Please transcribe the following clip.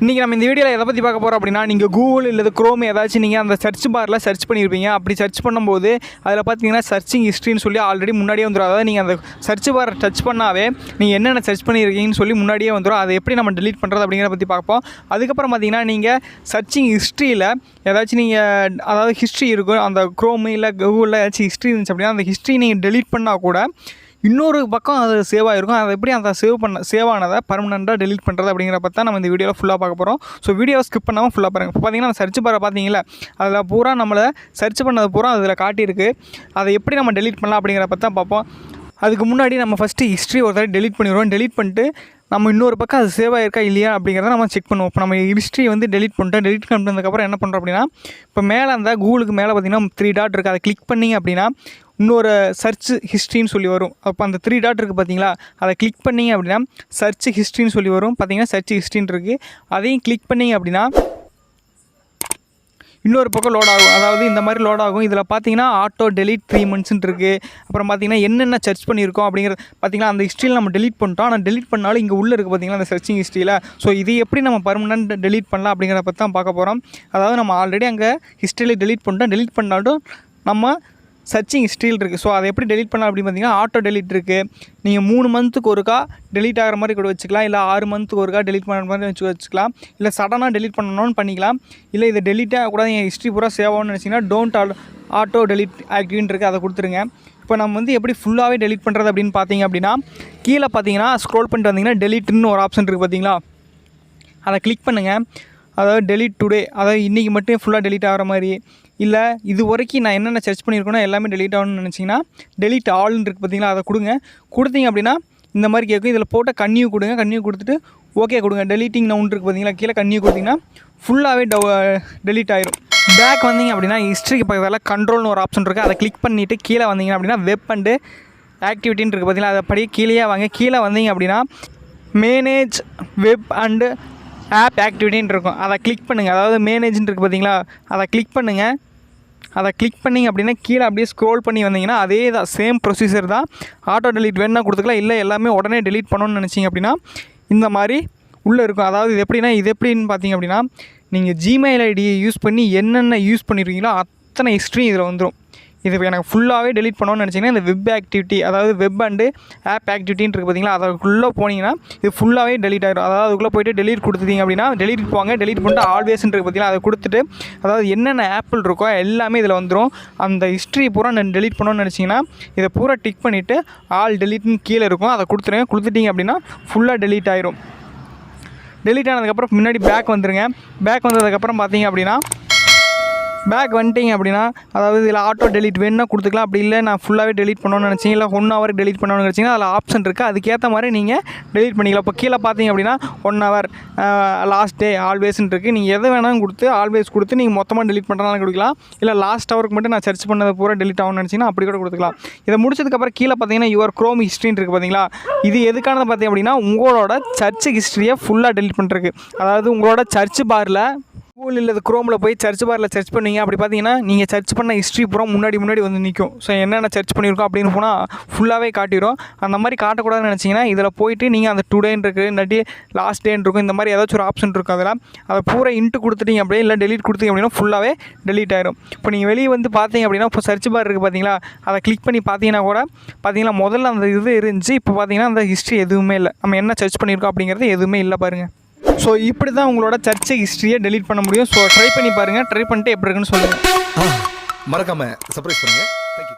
இன்றைக்கி நம்ம இந்த வீடியோவில் எதை பற்றி பார்க்க போகிறோம் அப்படின்னா, நீங்கள் கூகுள் இல்லை குரோம் ஏதாச்சும் நீங்கள் அந்த சர்ச் பாரில் சர்ச் பண்ணியிருப்பீங்க. அப்படி சர்ச் பண்ணும்போது அதில் பார்த்தீங்கன்னா சர்ச்சிங் ஹிஸ்ட்ரின்னு சொல்லி ஆல்ரெடி முன்னாடியே வந்துடும். அதாவது நீங்கள் அந்த சர்ச் பாரை டச் பண்ணாவே நீங்கள் என்னென்ன சர்ச் பண்ணியிருக்கீங்கன்னு சொல்லி முன்னாடியே வந்துடும். அதை எப்படி நம்ம டெலீட் பண்ணுறது அப்படிங்கிறத பற்றி பார்ப்போம். அதுக்கப்புறம் பார்த்தீங்கன்னா நீங்கள் சர்ச்சிங் ஹிஸ்ட்ரியில் ஏதாச்சும் நீங்கள் அதாவது ஹிஸ்ட்ரி இருக்கும் அந்த குரோம் இல்லை கூகுளில் ஏதாச்சும் ஹிஸ்ட்ரி இருந்துச்சு அப்படின்னா அந்த ஹிஸ்ட்ரி நீங்கள் டெலீட் பண்ணால் கூட இன்னொரு பக்கம் அது சேவ் ஆகிருக்கும். அதை எப்படி அந்த சேவ் ஆனதை பர்மனெண்ட்டாக டெலீட் பண்ணுறது அப்படிங்கிறப்ப தான் நம்ம இந்த வீடியோவில் ஃபுல்லாக பார்க்க போகிறோம். ஸோ வீடியோவை ஸ்கிப் பண்ணாமல் ஃபுல்லாக பாருங்கள். இப்போ பார்த்தீங்கன்னா சர்ச் பாரை பார்த்தீங்களா, அதில் பூரா நம்மளை சர்ச் பண்ணது பூரா அதில் காட்டியிருக்கு. அதை எப்படி நம்ம டெலீட் பண்ணலாம் அப்படிங்கிறப்ப தான் பார்ப்போம். அதுக்கு முன்னாடி நம்ம ஃபஸ்ட்டு ஹிஸ்ட்ரி ஒரு தடவை டெலீட் பண்ணிடுவோம். டெலீட் பண்ணிட்டு நம்ம இன்னொரு பக்கம் அது சேவ் ஆகிருக்கா இல்லையா அப்படிங்கிறத நம்ம செக் பண்ணுவோம். இப்போ நம்ம ஹிஸ்ட்ரி வந்து டெலீட் பண்ணிட்டோம். டெலீட் பண்ணதுக்கப்புறம் என்ன பண்ணுறோம் அப்படின்னா, இப்போ மேலே அந்த கூகுளுக்கு மேலே பார்த்தீங்கன்னா 3 டாட் இருக்குது. அதை கிளிக் பண்ணிங்க அப்படின்னா இன்னொரு சர்ச் ஹிஸ்ட்ரின்னு சொல்லி வரும். அப்போ அந்த 3 டாட் இருக்குது பார்த்தீங்களா, அதை கிளிக் பண்ணிங்க அப்படின்னா சர்ச் ஹிஸ்ட்ரின்னு சொல்லி வரும். பார்த்தீங்கன்னா சர்ச் ஹிஸ்ட்ரின்னு இருக்குது. அதையும் கிளிக் பண்ணிங்க அப்படின்னா இன்னொரு பக்கம் லோட் ஆகும். அதாவது இந்த மாதிரி லோட் ஆகும். இதில் பார்த்தீங்கன்னா ஆட்டோ டெலீட் 3 monthsன்னு இருக்குது. அப்புறம் பார்த்தீங்கன்னா என்னென்ன சர்ச் பண்ணியிருக்கோம் அப்படிங்கிறது பார்த்தீங்கன்னா அந்த ஹிஸ்ட்ரியில் நம்ம டெலீட் பண்ணிட்டோம். ஆனால் டெலீட் பண்ணாலும் இங்கே உள்ளே இருக்குது பார்த்தீங்கன்னா அந்த சர்ச்சிங் ஹிஸ்ட்ரியில். ஸோ இது எப்படி நம்ம பர்மனெண்ட் டெலீட் பண்ணலாம் அப்படிங்கிறத பற்றி தான் பார்க்க போகிறோம். அதாவது நம்ம ஆல்ரெடி அங்கே ஹிஸ்ட்ரியில் டெலீட் பண்ணிட்டோம். டெலீட் பண்ணாலும் நம்ம சர்ச்சிங் ஹிஸ்ட்ரியில் இருக்குது. ஸோ அதை எப்படி டெலீட் பண்ணலாம் அப்படின்னு பார்த்தீங்கன்னா ஆட்டோ டெலீட் இருக்குது. நீங்கள் 3 மந்த்துக்கு ஒருக்கா டெலீட் ஆகிற மாதிரி கூட வச்சுக்கலாம். இல்லை 6 மந்த்துக்கு ஒருக்கா டெலீட் பண்ணுற மாதிரி வச்சுக்கலாம். இல்லை சடனாக டெலீட் பண்ணணும்னு பண்ணிக்கலாம். இல்லை இதை டெலீட் ஆகக்கூடாது என் ஹிஸ்ட்ரி பூரா சேவ் ஆகும்னு நினச்சிங்கன்னா டோன்ட் ஆட்டோ டெலீட் ஆக்டிவ்னு இருக்குது. அதை கொடுத்துருங்க. இப்போ நம்ம வந்து எப்படி ஃபுல்லாகவே டெலீட் பண்ணுறது அப்படின்னு பார்த்தீங்க அப்படின்னா, கீழே பார்த்தீங்கன்னா ஸ்க்ரோல் பண்ணிட்டு வந்தீங்கன்னா டெலீட்னு ஒரு ஆப்ஷன் இருக்குது பார்த்தீங்களா, அதை கிளிக் பண்ணுங்கள். அதாவது டெலீட் டுடே, அதாவது இன்றைக்கி மட்டும் ஃபுல்லாக டெலீட் ஆகிற மாதிரி, இல்லை இது வரைக்கும் நான் என்னென்ன சர்ச் பண்ணியிருக்கேனோ எல்லாமே டெலீட் ஆகணும்னு நினச்சிங்கன்னா டெலீட் ஆல்னு இருக்குது பார்த்தீங்களா, அதை கொடுங்க. கொடுத்தீங்க அப்படின்னா இந்த மாதிரி கேட்கும். இதில் போட்ட கன்னியூ கொடுங்க. கன்னியூ கொடுத்துட்டு ஓகே கொடுங்க. டெலீட்டிங் நவுன் இருக்குது பார்த்தீங்களா, கீழே கன்னியூ கொடுத்தீங்கன்னா ஃபுல்லாகவே டெலீட் ஆயிரும். பேக் வந்தீங்க அப்படின்னா ஹிஸ்ட்ரிக்கு பக்கத்தில் கண்ட்ரோல்னு ஒரு ஆப்ஷன் இருக்குது. அதை கிளிக் பண்ணிவிட்டு கீழே வந்தீங்க அப்படின்னா வெப் அண்டு ஆக்டிவிட்டின்னு இருக்குது பார்த்தீங்களா, அதை படியே கீழே வாங்க. கீழே வந்தீங்க அப்படின்னா மேனேஜ் வெப் அண்டு ஆப் ஆக்டிவிட்டின்னு இருக்கும். அதை கிளிக் பண்ணுங்கள். அதாவது மேனேஜ்ன்னு இருக்குது பார்த்தீங்களா, அதை கிளிக் பண்ணுங்கள். அதை கிளிக் பண்ணிங்க அப்படின்னா கீழே அப்படியே ஸ்க்ரோல் பண்ணி வந்தீங்கன்னா அதே தான், சேம் ப்ரொசீஜர் தான். ஆட்டோ டெலீட் வேணுன்னா கொடுத்துக்கலாம். இல்லை எல்லாமே உடனே டெலீட் பண்ணணும்னு நினச்சிங்க அப்படின்னா இந்த மாதிரி உள்ளே இருக்கும். அதாவது இது எப்படின்னு பார்த்தீங்க அப்படின்னா, நீங்கள் ஜிமெயில் ஐடியை யூஸ் பண்ணி என்னென்ன யூஸ் பண்ணியிருக்கீங்களோ அத்தனை ஹிஸ்ட்ரி இதில் வந்துடும். இது எனக்கு ஃபுல்லாகவே டெலீட் பண்ணணும்னு நினச்சிங்கன்னா இந்த வெப் ஆக்டிவிட்டி, அதாவது வெப் அண்டு ஆப் ஆக்டிவிட்டின்னு இருக்குது பார்த்தீங்களா, அதுக்குள்ளே போனீங்கன்னா இது ஃபுல்லாகவே டெலீட் ஆகிடும். அதாவது அதுக்குள்ளே போய்ட்டு டெலீட் கொடுத்துட்டீங்க அப்படின்னா டெலீட் போவாங்க. டெலீட் பண்ணிட்டு ஆல்வேஸ்ன்னு இருக்குது பார்த்தீங்களா, அதை கொடுத்துட்டு அதாவது என்னென்ன ஆப்பிள் இருக்கோ எல்லாமே இதில் வந்துடும். அந்த ஹிஸ்ட்ரி பூரா நான் டெலீட் பண்ணணும்னு நினச்சிங்கன்னா இதை பூரா டிக் பண்ணிவிட்டு ஆல் டெலீட்னு கீழே இருக்கும். அதை கொடுத்துட்டீங்க அப்படின்னா ஃபுல்லாக டெலீட் ஆயிரும். டெலீட் ஆனதுக்கப்புறம் முன்னாடி பேக் வந்துடுங்க. பேக் வந்ததுக்கப்புறம் பார்த்தீங்க அப்படின்னா பேக் வந்துட்டிங்க அப்படின்னா அதாவது இதில் ஆட்டோ டெலீட் வேணுன்னா கொடுத்துக்கலாம். அப்படி இல்லை நான் ஃபுல்லாகவே டெலீட் பண்ணணும்னு நினச்சிங்க, இல்லை 1 hour டெலீட் பண்ணணும்னு நினச்சிங்கன்னா அதில் ஆப்ஷன் இருக்குது. அதுக்கேற்ற மாதிரி நீங்கள் டெலீட் பண்ணிக்கலாம். இப்போ கீழே பார்த்தீங்க அப்படின்னா 1 hour லாஸ்ட் டே ஆல்வேஸ்ன்னு இருக்குது. நீங்கள் எது வேணாலும் கொடுத்து ஆல்வேஸ் கொடுத்து நீங்கள் மொத்தமாக டெலீட் பண்ணுறதுனால கொடுக்கலாம். இல்லை லாஸ்ட் ஹவருக்கு மட்டும் நான் சர்ச் பண்ணது பூரா டெலீட் ஆகும்னு நினச்சிங்கன்னா அப்படி கூட கொடுத்துக்கலாம். இதை முடிச்சதுக்கப்புறம் கீழே பார்த்தீங்கன்னா யுவர் குரோம் ஹிஸ்ட்ரின்னு இருக்குது பார்த்தீங்களா, இது எதுக்கானது பார்த்தீங்க அப்படின்னா உங்களோட சர்ச் ஹிஸ்ட்ரியை ஃபுல்லாக டெலீட் பண்ணுறதுக்கு. அதாவது உங்களோட சர்ச் பாரில் கூகுள் இல்லை குரோமில் போய் சர்ச் பாரில் சர்ச் பண்ணுவீங்க. அப்படி பார்த்தீங்கன்னா நீங்கள் சர்ச் பண்ண ஹிஸ்ட்ரி பூரா முன்னாடி வந்து நிற்கும். ஸோ என்னென்ன சர்ச் பண்ணியிருக்கோம் அப்படின்னு போனால் ஃபுல்லாகவே காட்டிடும். அந்த மாதிரி காட்டக்கூடாதுன்னு நினச்சிங்கன்னா இதில் போய்ட்டு நீங்கள் அந்த டுடேன்னு இருக்குது, இல்லாட்டி லாஸ்ட் டேன்னு இருக்கும், இந்த மாதிரி ஏதாச்சும் ஒரு ஆப்ஷன் இருக்கும். அதில் அதை பூரா இன்ட்டு கொடுத்துட்டீங்க அப்படியே, இல்லை டெலீட் கொடுத்தீங்க அப்படின்னா ஃபுல்லாகவே டெலீட் ஆயிரும். இப்போ நீங்கள் வெளியே வந்து பார்த்தீங்க அப்படின்னா இப்போ சர்ச் பார் இருக்குது பார்த்தீங்களா, அதை கிளிக் பண்ணி பார்த்தீங்கன்னா கூட பார்த்தீங்கன்னா முதல்ல அந்த இது இருந்துச்சு. இப்போ பார்த்தீங்கன்னா அந்த ஹிஸ்ட்ரி எதுவுமே இல்லை. நம்ம என்ன சர்ச் பண்ணியிருக்கோம் அப்படிங்கிறது எதுவுமே இல்லை பாருங்கள். ஸோ இப்படி தான் உங்களோட சர்ச் ஹிஸ்ட்ரியை டெலீட் பண்ண முடியும். ஸோ ட்ரை பண்ணி பாருங்கள். ட்ரை பண்ணிட்டு எப்படி இருக்குன்னு சொல்லுங்கள். மறக்காமல் சர்ப்ரைஸ் பண்ணுங்கள்.